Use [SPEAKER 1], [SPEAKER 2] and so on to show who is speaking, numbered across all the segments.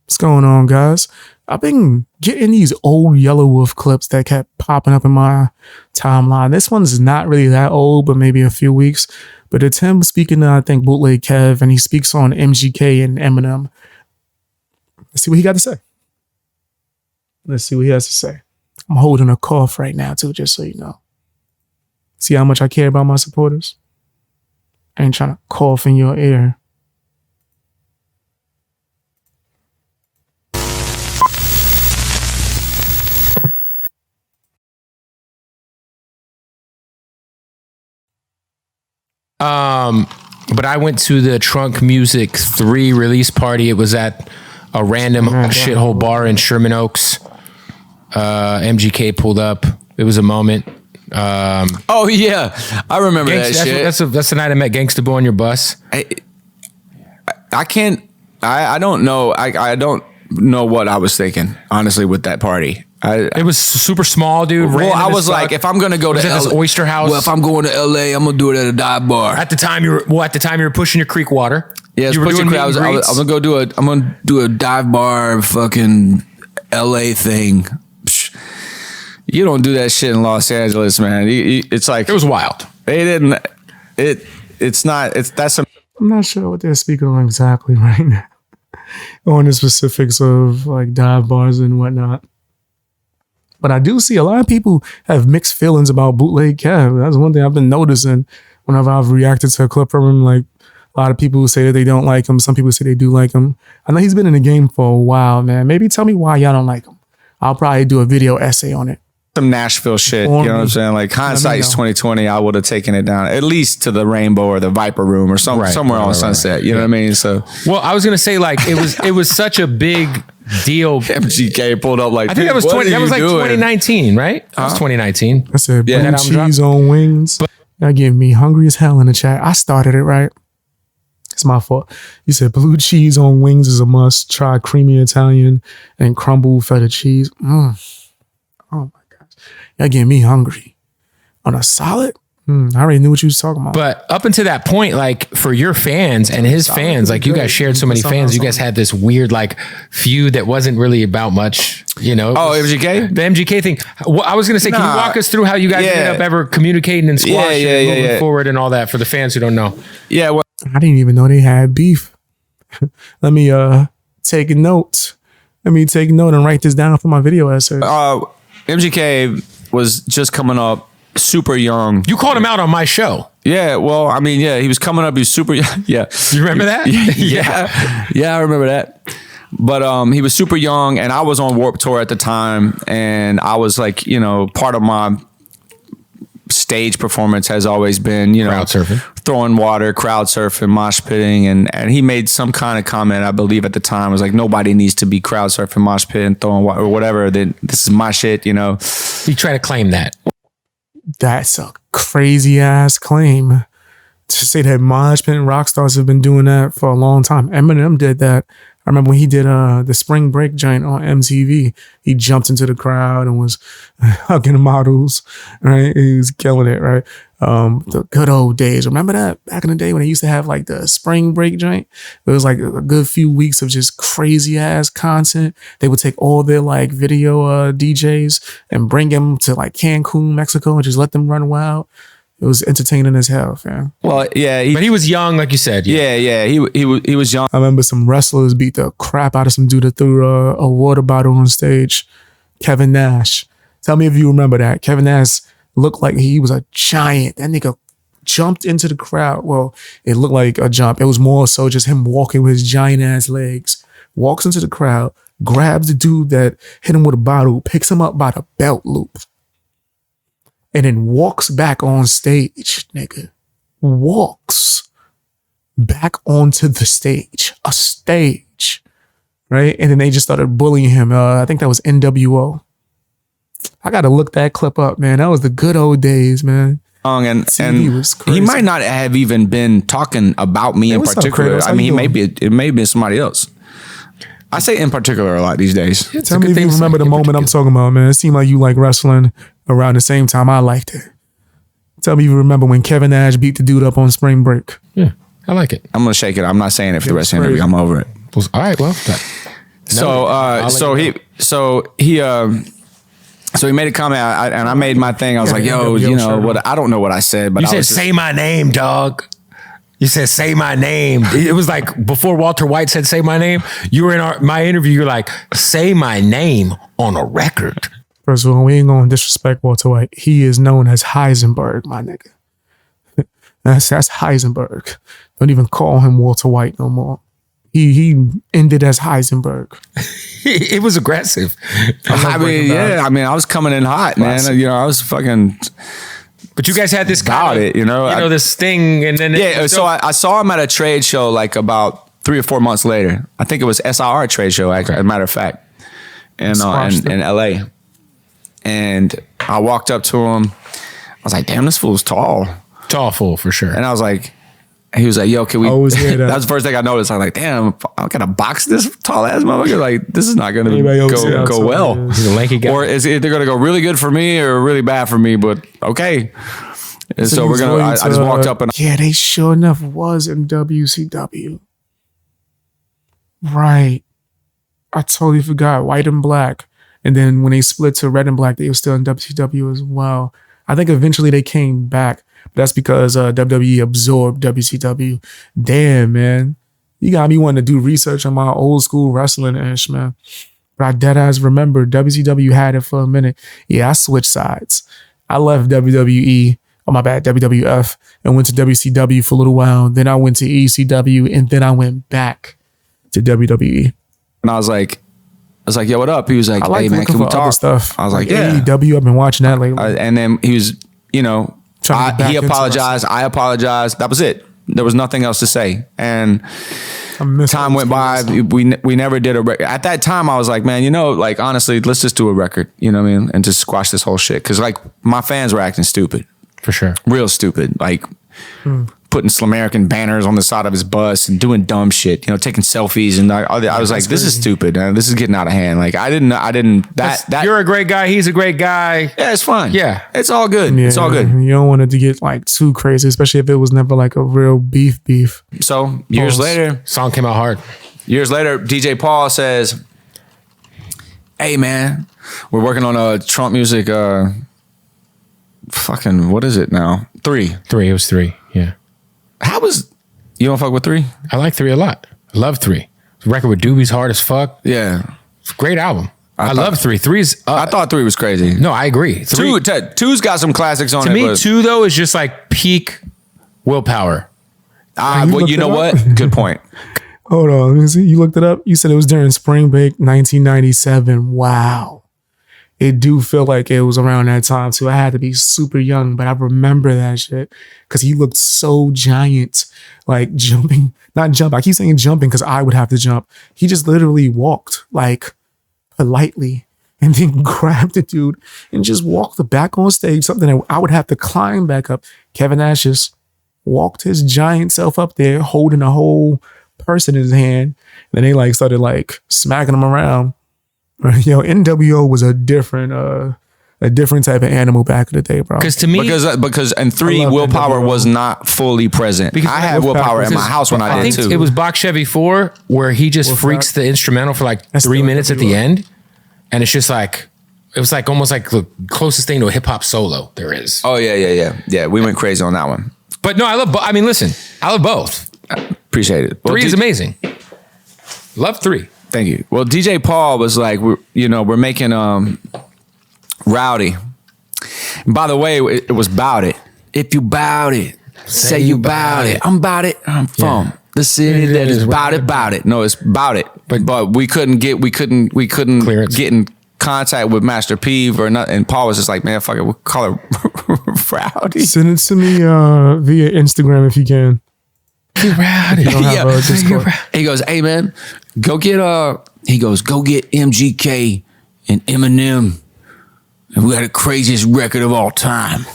[SPEAKER 1] What's going on, guys? I've been getting these old Yelawolf clips that kept popping up in my timeline. This one's not really that old, but maybe a few weeks. But it's him speaking to, I think, Bootleg Kev, and he speaks on MGK and Eminem. Let's see what he got to say. Let's see what he has to say. I'm holding a cough right now, too, just so you know. See how much I care about my supporters? I ain't trying to cough in your ear.
[SPEAKER 2] But I went to the Trunk Music 3 release party. It was at a random shithole bar in Sherman Oaks. MGK pulled up. It was a moment.
[SPEAKER 3] Oh yeah, I remember that shit.
[SPEAKER 2] That's the night I met Gangsta Boy on your bus.
[SPEAKER 3] I can't. I don't know. I don't know what I was thinking, honestly, with that party.
[SPEAKER 2] It was super small, dude.
[SPEAKER 3] Well, I was like, if I'm gonna go to
[SPEAKER 2] this Oyster House.
[SPEAKER 3] Well, if I'm going to LA, I'm gonna do it at a dive bar.
[SPEAKER 2] At the time, you were pushing your creek water.
[SPEAKER 3] Yeah, you were doing I'm gonna do a dive bar, fucking LA thing. Psh, you don't do that shit in Los Angeles, man. It's like
[SPEAKER 2] it was wild.
[SPEAKER 3] They didn't. It's not. I'm
[SPEAKER 1] not sure what they're speaking on exactly right now. On the specifics of like dive bars and whatnot. But I do see a lot of people have mixed feelings about Bootleg Kev. That's one thing I've been noticing whenever I've reacted to a clip from him. Like a lot of people say that they don't like him. Some people say they do like him. I know he's been in the game for a while, man. Maybe tell me why y'all don't like him. I'll probably do a video essay on it.
[SPEAKER 3] Some Nashville shit, you know what I'm saying? Like hindsight's 2020, I would have taken it down at least to the Rainbow or the Viper Room or somewhere on Sunset. You know what I mean? So,
[SPEAKER 2] well, I was gonna say like it was such a big deal.
[SPEAKER 3] MGK pulled up like
[SPEAKER 2] I think that was 2019, right? That was 2019.
[SPEAKER 1] I said blue cheese on wings. Y'all getting me hungry as hell in the chat. I started it, right? It's my fault. You said blue cheese on wings is a must. Try creamy Italian and crumble feta cheese. Oh my gosh. Y'all getting me hungry. On a solid? I already knew what you was talking about.
[SPEAKER 2] But up until that point, like for your fans and his fans, like you guys shared so many fans, you guys had this weird like feud that wasn't really about much, you know.
[SPEAKER 3] Oh, MGK?
[SPEAKER 2] The MGK thing. I was going to say, can you walk us through how you guys ended up ever communicating and squashing and moving forward and all that for the fans who don't know?
[SPEAKER 3] Yeah, well,
[SPEAKER 1] I didn't even know they had beef. Let me take a note. Let me take note and write this down for my video essay.
[SPEAKER 3] MGK was just coming up. Super young.
[SPEAKER 2] You called him out on my show.
[SPEAKER 3] Yeah, well, I mean, yeah, he was coming up. He was super young. Yeah.
[SPEAKER 2] You remember that?
[SPEAKER 3] Yeah, I remember that. But he was super young, and I was on Warped Tour at the time, and I was like, you know, part of my stage performance has always been, you know,
[SPEAKER 2] crowd surfing,
[SPEAKER 3] throwing water, crowd surfing, mosh pitting, and he made some kind of comment, I believe at the time, was like, nobody needs to be crowd surfing, mosh pitting, throwing water or whatever. Then this is my shit, you know.
[SPEAKER 2] He tried to claim that.
[SPEAKER 1] That's a crazy ass claim to say that mosh pit and rock stars have been doing that for a long time. Eminem did that. I remember when he did the spring break joint on MTV, he jumped into the crowd and was hugging models, right? He was killing it, right? The good old days. Remember that back in the day when they used to have like the spring break joint? It was like a good few weeks of just crazy ass content. They would take all their like video DJs and bring them to like Cancun, Mexico, and just let them run wild. It was entertaining as hell, fam.
[SPEAKER 3] Well, yeah.
[SPEAKER 2] But he was young, like you said.
[SPEAKER 3] Yeah. He was young.
[SPEAKER 1] I remember some wrestlers beat the crap out of some dude that threw a water bottle on stage. Kevin Nash. Tell me if you remember that. Kevin Nash looked like he was a giant. That nigga jumped into the crowd. Well, it looked like a jump. It was more so just him walking with his giant ass legs. Walks into the crowd, grabs the dude that hit him with a bottle, picks him up by the belt loop. And then walks back on stage, nigga. Walks back onto the stage. A stage. Right? And then they just started bullying him. I think that was NWO. I got to look that clip up, man. That was the good old days, man.
[SPEAKER 3] And he might not have even been talking about me in particular. I mean, it may be somebody else. I say in particular a lot these days.
[SPEAKER 1] Tell me if you remember the moment I'm talking about, man. It seemed like you like wrestling around the same time I liked it. Tell me if you remember when Kevin Nash beat the dude up on spring break.
[SPEAKER 2] Yeah, I like it.
[SPEAKER 3] I'm going to shake it. I'm not saying it for the rest of the interview. I'm over it.
[SPEAKER 2] All right, well,
[SPEAKER 3] So he made a comment, and I made my thing. I was like, "Yo, you know what? I don't know what I said, but
[SPEAKER 2] you said say my name, dog. You said say my name. It was like before Walter White said say my name. You were in my interview. You're like say my name on a record.
[SPEAKER 1] First of all, we ain't gonna disrespect Walter White. He is known as Heisenberg, my nigga. That's Heisenberg. Don't even call him Walter White no more. He ended as Heisenberg.
[SPEAKER 2] It was aggressive.
[SPEAKER 3] I mean, I was coming in hot, man. You know, I was fucking.
[SPEAKER 2] But you guys had this
[SPEAKER 3] about it, you know,
[SPEAKER 2] this thing, and then
[SPEAKER 3] So I saw him at a trade show like about 3 or 4 months later. I think it was SIR trade show, as a matter of fact, in LA. And I walked up to him. I was like, "Damn, this fool's tall."
[SPEAKER 2] Tall fool for sure.
[SPEAKER 3] And I was like, he was like, "Yo, can we?"
[SPEAKER 1] Always hear that.
[SPEAKER 3] That was the first thing I noticed. I was like, "Damn, I gotta box this tall ass motherfucker. Like, this is not gonna go well."
[SPEAKER 2] He's a lanky guy.
[SPEAKER 3] Or is it either gonna go really good for me or really bad for me? But okay. And so we're gonna. I just walked up and
[SPEAKER 1] they sure enough was in WCW. Right. I totally forgot. White and black. And then when they split to red and black, they were still in WCW as well. I think eventually they came back. That's because WWE absorbed WCW. Damn, man. You got me wanting to do research on my old school wrestling ish, man. But I deadass remember WCW had it for a minute. Yeah, I switched sides. I left WWE, WWF, and went to WCW for a little while. Then I went to ECW, and then I went back to WWE.
[SPEAKER 3] And I was like, "Yo, what up?" He was like, "Hey, man, can we talk?"
[SPEAKER 1] Stuff.
[SPEAKER 3] I was like,
[SPEAKER 1] "Yeah, AEW." I've been watching that lately.
[SPEAKER 3] And then he was, you know, he apologized. I apologized. That was it. There was nothing else to say. And time went by. We never did a record. At that time, I was like, man, you know, like, honestly, let's just do a record. You know what I mean? And just squash this whole shit. Because, like, my fans were acting stupid.
[SPEAKER 2] For sure.
[SPEAKER 3] Real stupid. Like, putting Slamerican banners on the side of his bus and doing dumb shit, you know, taking selfies. And I was like, this is stupid. Man. This is getting out of hand. Like, I didn't, you're
[SPEAKER 2] a great guy. He's a great guy.
[SPEAKER 3] Yeah, it's fine.
[SPEAKER 2] Yeah.
[SPEAKER 3] It's all good. Yeah, it's all good.
[SPEAKER 1] You don't want it to get like too crazy, especially if it was never like a real beef.
[SPEAKER 3] So years later,
[SPEAKER 2] song came out hard.
[SPEAKER 3] Years later, DJ Paul says, "Hey man, we're working on a Trump music, fucking, what is it now? 3.
[SPEAKER 2] It was 3. Yeah.
[SPEAKER 3] You don't fuck with 3?
[SPEAKER 2] I like 3 a lot. I love 3. The record with Doobie's hard as fuck.
[SPEAKER 3] Yeah.
[SPEAKER 2] It's a great album. I love 3. 3's
[SPEAKER 3] I thought 3 was crazy.
[SPEAKER 2] No, I agree.
[SPEAKER 3] 2's got some classics on it.
[SPEAKER 2] To me, 2 though is just like peak willpower.
[SPEAKER 3] Well, you know what? Good point.
[SPEAKER 1] Hold on, let me see. You looked it up? You said it was during Spring Break 1997. Wow. It do feel like it was around that time too. I had to be super young, but I remember that shit because he looked so giant, like jumping, not jump. I keep saying jumping because I would have to jump. He just literally walked like politely and then grabbed the dude and just walked back on stage, something that I would have to climb back up. Kevin Nash just walked his giant self up there holding a whole person in his hand. Then they like started like smacking him around. Yo, NWO was a different type of animal back in the day, bro.
[SPEAKER 2] Because to me,
[SPEAKER 3] because and 3 willpower was not fully present. Because I had willpower at my house when I did too.
[SPEAKER 2] It was Bach Chevy 4 where he just freaks the instrumental for like 3 minutes at the end, and it's just like it was like almost like the closest thing to a hip hop solo there is.
[SPEAKER 3] Oh yeah. We went crazy on that one.
[SPEAKER 2] But no, I love. I mean, listen, I love both.
[SPEAKER 3] Appreciate it.
[SPEAKER 2] 3 is amazing. Love 3.
[SPEAKER 3] Thank you. Well, DJ Paul was like, we're making Rowdy. And by the way, it was Bout It. If you bout it, say you bout it. I'm bout it. I'm from the city that is bout it. No, it's Bout It. But we couldn't get
[SPEAKER 2] Clearance.
[SPEAKER 3] get in contact with Master Peeve or nothing. And Paul was just like, man, fuck it, we'll call her Rowdy.
[SPEAKER 1] Send it to me via Instagram if you can.
[SPEAKER 2] Rowdy.
[SPEAKER 3] He goes, hey man, go get MGK and Eminem, and we got the craziest record of all time.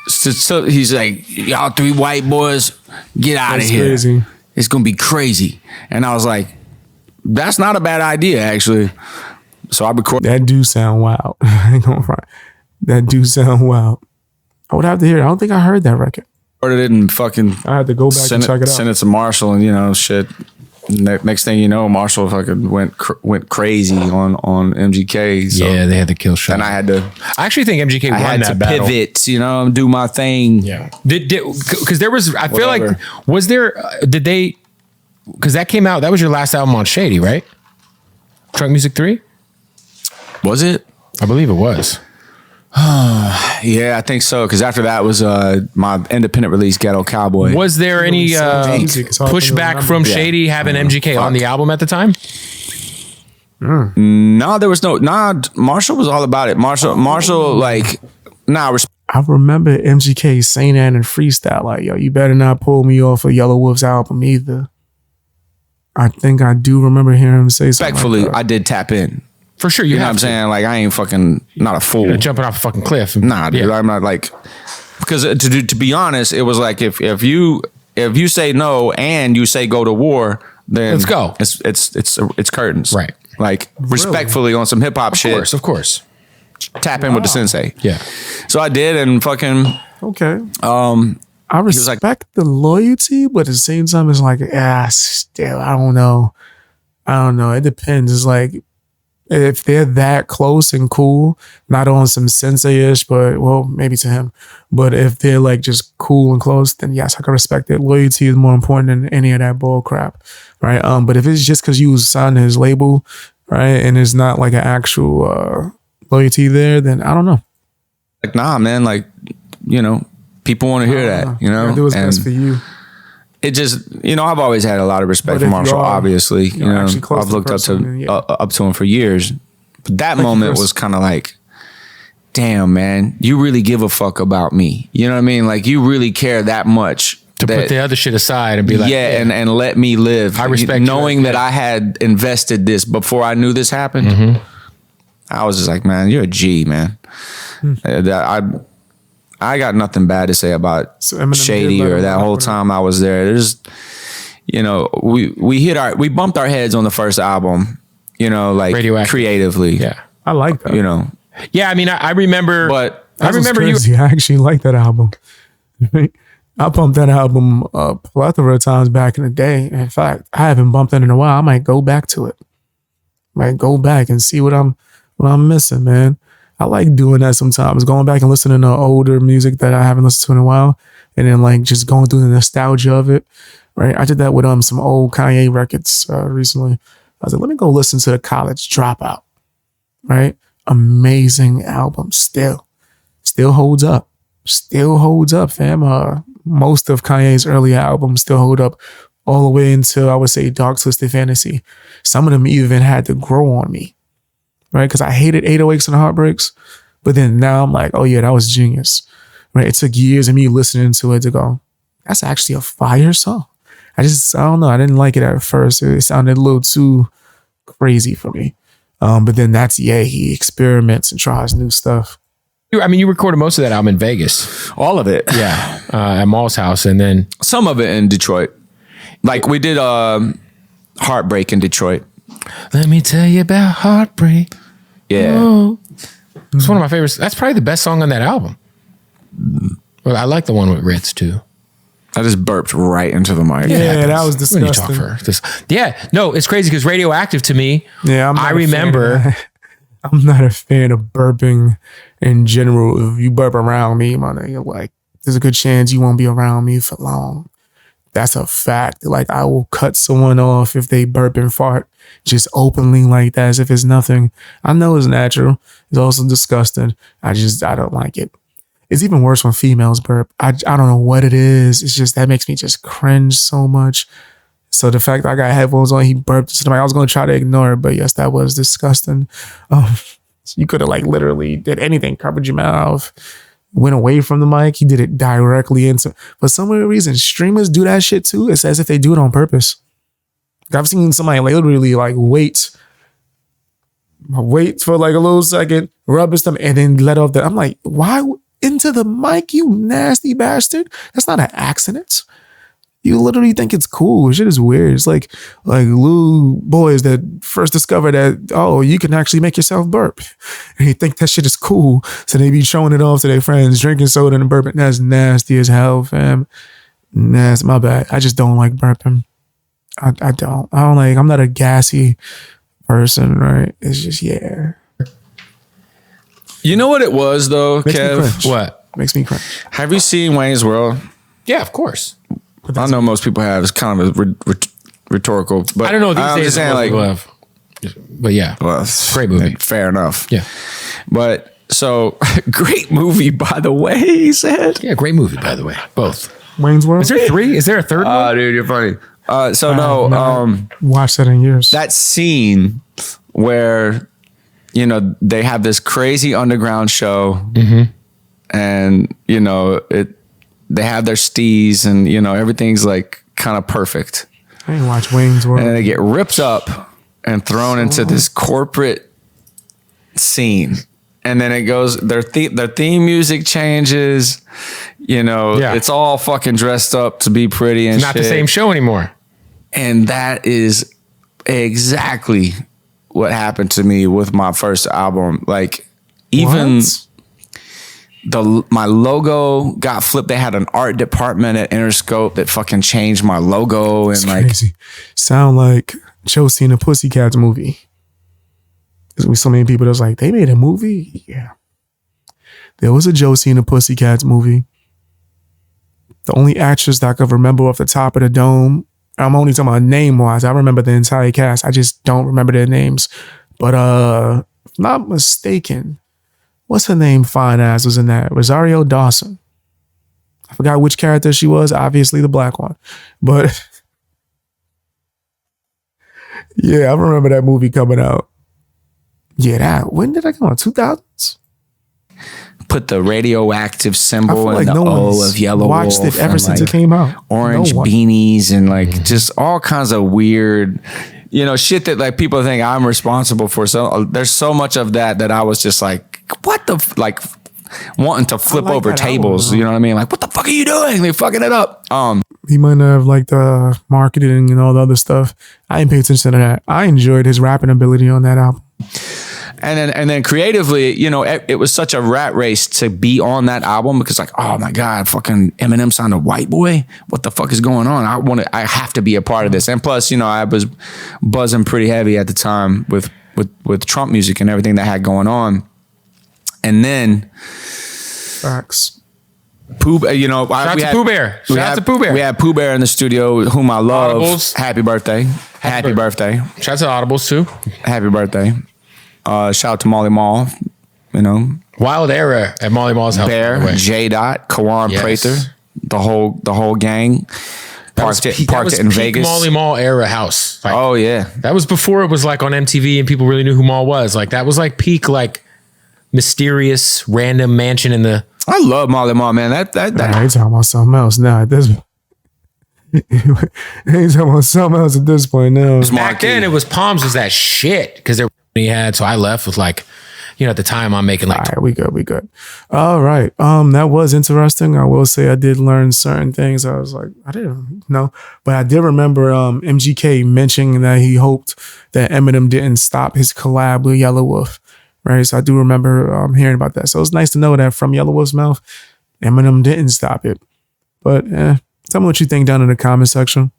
[SPEAKER 3] So he's like, y'all 3 white boys, get out of here.
[SPEAKER 1] Crazy.
[SPEAKER 3] It's gonna be crazy. And I was like, that's not a bad idea, actually. So I recorded.
[SPEAKER 1] That do sound wild. I ain't gonna front. That do sound wild. I would have to hear it. I don't think I heard that record.
[SPEAKER 3] It and fucking
[SPEAKER 1] I had to go back and check it out.
[SPEAKER 3] Send it to Marshall and shit. Next thing you know, Marshall fucking went crazy on MGK. So.
[SPEAKER 2] Yeah, they had to kill shot.
[SPEAKER 3] And I had to.
[SPEAKER 2] I actually think MGK won
[SPEAKER 3] had
[SPEAKER 2] that
[SPEAKER 3] to
[SPEAKER 2] battle.
[SPEAKER 3] pivot, do my thing.
[SPEAKER 2] Yeah. Because there was, I feel like, was there, did they, because that came out, that was your last album on Shady, right? Trunk Music 3?
[SPEAKER 3] Was it?
[SPEAKER 2] I believe it was.
[SPEAKER 3] Yeah, I think so. Because after that was my independent release, Ghetto Cowboy.
[SPEAKER 2] Was there any pushback from Shady having MGK on the album at the time?
[SPEAKER 3] No, there was no. Marshall was all about it. Marshall, like,
[SPEAKER 1] I remember MGK saying that in freestyle, like, yo, you better not pull me off of Yelawolf's album either. I think I do remember hearing him say something.
[SPEAKER 3] Respectfully,
[SPEAKER 1] like
[SPEAKER 3] I did tap in.
[SPEAKER 2] For sure,
[SPEAKER 3] you know what I'm saying? Like, I ain't fucking not a fool.
[SPEAKER 2] You're jumping off a fucking cliff.
[SPEAKER 3] Nah, dude, I'm not like, because to be honest, it was like if you say no and you say go to war, then
[SPEAKER 2] let's go.
[SPEAKER 3] It's curtains,
[SPEAKER 2] right?
[SPEAKER 3] Like respectfully on some hip hop shit.
[SPEAKER 2] Of course.
[SPEAKER 3] Tap in with the sensei.
[SPEAKER 2] Yeah.
[SPEAKER 3] So I did, and fucking
[SPEAKER 1] okay. I respect the loyalty, but at the same time, it's like, still, I don't know. It depends. It's like, if they're that close and cool, not on some sensei-ish, but, well, maybe to him. But if they're like just cool and close, then yes, I can respect it. Loyalty is more important than any of that bull crap, right? But if it's just because you signed his label, right, and it's not like an actual loyalty there, then I don't know.
[SPEAKER 3] Like, nah, man, like, people want to hear that,
[SPEAKER 1] do what's best for you.
[SPEAKER 3] It just, I've always had a lot of respect for Marshall, obviously. I've looked up to him for years. But that moment was kind of like, damn, man, you really give a fuck about me. You know what I mean? Like, you really care that much.
[SPEAKER 2] To put the other shit aside and be like,
[SPEAKER 3] and let me live.
[SPEAKER 2] I respect
[SPEAKER 3] knowing that I had invested this before I knew this happened. Mm-hmm. I was just like, man, you're a G, man. I got nothing bad to say about Shady or that whole time I was there. There's, we bumped our heads on the first album, like creatively.
[SPEAKER 1] Yeah, I like that.
[SPEAKER 2] Yeah, I mean, I remember,
[SPEAKER 1] but I remember you. I actually like that album. I bumped that album a plethora of times back in the day. In fact, I haven't bumped it in a while. I might go back to it. Might go back and see what I'm missing, man. I like doing that sometimes, going back and listening to older music that I haven't listened to in a while, and then like just going through the nostalgia of it, right? I did that with some old Kanye records recently. I was like, let me go listen to the College Dropout, right? Amazing album, still holds up, fam. Most of Kanye's early albums still hold up all the way until I would say Dark Twisted Fantasy. Some of them even had to grow on me. Right, because I hated 808s and Heartbreaks, but then now I'm like, oh yeah, that was genius. Right, it took years of me listening to it to go, that's actually a fire song. I don't know, I didn't like it at first. It sounded a little too crazy for me. But then he experiments and tries new stuff.
[SPEAKER 2] I mean, you recorded most of that album in Vegas.
[SPEAKER 3] All of it,
[SPEAKER 2] yeah, at Maul's house, and then
[SPEAKER 3] some of it in Detroit. Like we did Heartbreak in Detroit.
[SPEAKER 2] Let me tell you about Heartbreak.
[SPEAKER 3] Yeah.
[SPEAKER 2] Oh. It's one of my favorites. That's probably the best song on that album. Well, I like the one with Ritz too.
[SPEAKER 3] I just burped right into the mic.
[SPEAKER 1] Yeah, that was disgusting.
[SPEAKER 2] No, it's crazy because Radioactive to me,
[SPEAKER 1] I remember. I'm not a fan of burping in general. If you burp around me, my nigga, like, there's a good chance you won't be around me for long. That's a fact. Like, I will cut someone off if they burp and fart just openly like that as if it's nothing. I know it's natural. It's also disgusting. I don't like it. It's even worse when females burp. I don't know what it is. It's just that makes me just cringe so much. So the fact that I got headphones on, he burped to somebody, I was going to try to ignore it, but yes, that was disgusting. You could have like literally did anything, covered your mouth, went away from the mic. He did it directly into. For some weird reason, streamers do that shit too. It's as if they do it on purpose. I've seen somebody literally like wait for like a little second, rub his stomach, and then let off the. I'm like, why into the mic, you nasty bastard? That's not an accident. You literally think it's cool. Shit is weird. It's like little boys that first discover that, oh, you can actually make yourself burp. And they think that shit is cool. So they be showing it off to their friends, drinking soda and burping. That's nasty as hell, fam. Nasty. My bad. I just don't like burping. I don't. I'm not a gassy person, right? It's just, yeah.
[SPEAKER 3] You know what it was though,
[SPEAKER 1] Makes me
[SPEAKER 3] Kev?
[SPEAKER 1] cringe.
[SPEAKER 2] What?
[SPEAKER 1] Makes me cringe.
[SPEAKER 3] Have you seen Wayne's World?
[SPEAKER 2] Yeah, of course.
[SPEAKER 3] I know most people have. It's kind of a rhetorical, but
[SPEAKER 2] I don't know these
[SPEAKER 3] I'm
[SPEAKER 2] days.
[SPEAKER 3] just saying, like,
[SPEAKER 2] People have. But yeah,
[SPEAKER 3] well,
[SPEAKER 2] great movie.
[SPEAKER 3] Fair enough.
[SPEAKER 2] Yeah,
[SPEAKER 3] But so great movie, by the way, he said.
[SPEAKER 2] yeah, great movie by the way. Both.
[SPEAKER 1] Wayne's World?
[SPEAKER 2] Is there 3? Is there a third one?
[SPEAKER 3] Dude, you're funny.
[SPEAKER 1] Watched that in years.
[SPEAKER 3] That scene where, you know, they have this crazy underground show and, you know, they have their steez and, you know, everything's like kind of perfect.
[SPEAKER 1] I ain't watched Wayne's World.
[SPEAKER 3] And then they get ripped up and thrown into this corporate scene. And then it goes, their theme music changes, you know, it's all fucking dressed up to be pretty and
[SPEAKER 2] Not the same show anymore.
[SPEAKER 3] And that is exactly what happened to me with my first album. Like, even my logo got flipped. They had an art department at Interscope that fucking changed my logo. And like,
[SPEAKER 1] crazy. Sound like Josie and the Pussycats movie. There's gonna be so many people that's like, they made a movie? Yeah. There was a Josie and the Pussycats movie. The only actress that I could remember off the top of the dome, I'm only talking about name-wise. I remember the entire cast. I just don't remember their names. But if not mistaken, what's her name? Fine ass was in that. Rosario Dawson. I forgot which character she was. Obviously the black one. But yeah, I remember that movie coming out. Yeah, when did that come out? 2000s?
[SPEAKER 3] put the radioactive symbol in
[SPEAKER 1] like
[SPEAKER 3] the O of Yelawolf.
[SPEAKER 1] Watched it ever since it came out.
[SPEAKER 3] Orange beanies and like just all kinds of weird, you know, shit that like people think I'm responsible for. So there's so much of that I was just like, what the like wanting to flip
[SPEAKER 1] like
[SPEAKER 3] over tables. You know what I mean? Like, what the fuck are you doing? They're fucking it up.
[SPEAKER 1] He might not have liked the marketing and all the other stuff. I didn't pay attention to that. I enjoyed his rapping ability on that album.
[SPEAKER 3] And then creatively, you know, it was such a rat race to be on that album because like, oh my God, fucking Eminem signed a white boy. What the fuck is going on? I have to be a part of this. And plus, you know, I was buzzing pretty heavy at the time with Trump music and everything that had going on. And then
[SPEAKER 1] Facts.
[SPEAKER 3] Pooh, you know,
[SPEAKER 2] Shout out to Pooh Bear. Shout out to Pooh Bear.
[SPEAKER 3] We had Pooh Bear in the studio, whom I love.
[SPEAKER 2] Audibles.
[SPEAKER 3] Happy birthday. Happy birthday.
[SPEAKER 2] Shout out to Audibles too.
[SPEAKER 3] Happy birthday. Shout out to Molly Mall, you know.
[SPEAKER 2] Wild era at Molly Mall's house.
[SPEAKER 3] Bear, J. Dot, Kawan Prather, the whole gang. Parked it in Vegas.
[SPEAKER 2] Molly Mall era house. Like,
[SPEAKER 3] oh yeah.
[SPEAKER 2] That was before it was like on MTV and people really knew who Mall was. Like that was like peak like mysterious random mansion in the.
[SPEAKER 3] I love Molly Mall, man. That.
[SPEAKER 1] Nah, he's talking about something else now. At this, he's talking about something else at this point now.
[SPEAKER 2] Back then, it was Palms was that shit because there he had. So I left with like, you know, at the time I'm making like.
[SPEAKER 1] All right, we good. All right, that was interesting. I will say I did learn certain things. I was like, I didn't know, but I did remember MGK mentioning that he hoped that Eminem didn't stop his collab with Yelawolf. Right, so I do remember hearing about that. So it's nice to know that from Yelawolf's mouth, Eminem didn't stop it. But tell me what you think down in the comment section.